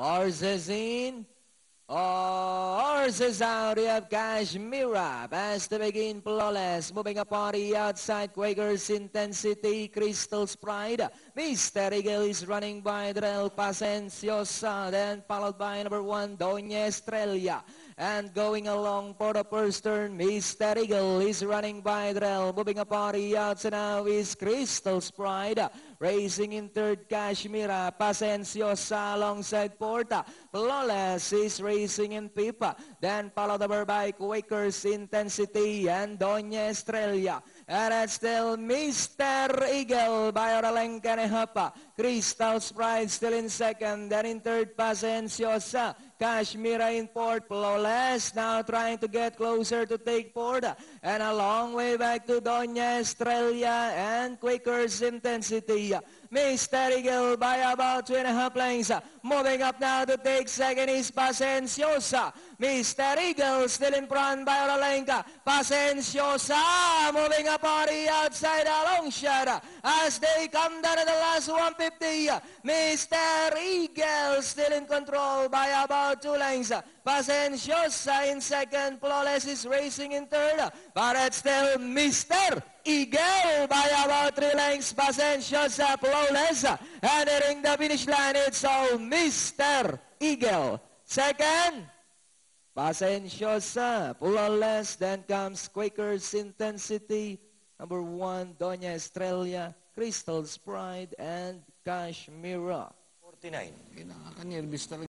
Horses in. Horses out. You have Kashmira. Pass to begin. Flawless. Moving up on the outside. Quakers Intensity. Crystal's Pride. Mr. Eagle is running by Drell Pasenciosa. Then followed by number 1, Doña Estrella. And going along for the first turn, Mr. Eagle is running by Drell. Moving up on the outside now is Crystal's Pride. Racing in third, Kashmira. Pasenciosa alongside Porta. Flawless is racing in Pipa. Then followed over by Quakers Intensity and Doña Estrella. And it's still Mr. Eagle by Oralenca Nehapa. Crystal's Pride still in second. Then in third, Pasenciosa. Kashmira in fourth. Flawless now trying to get closer to take fourth. And a long way back to Doña Estrella and Quakers Intensity. Mr. Eagle by about 2.5 lengths. Moving up now to take second is Pasenciosa. Mr. Eagle still in front by Oralenca. Pasenciosa moving up on the outside, a long shot as they come down to the last 150. Mr. Eagle still in control by about 2 lengths. Pasenciosa in second. Flawless is racing in third. But it's still Mr. Eagle by about 3 lengths. Pasenciosa, Flawless. And nearing the finish line, it's all Mr. Eagle. Second, Pasenciosa, Flawless. Then comes Quakers Intensity. Number 1, Doña Estrella, Crystal's Pride, and Kashmira. 49. Nakaka-nervous talaga.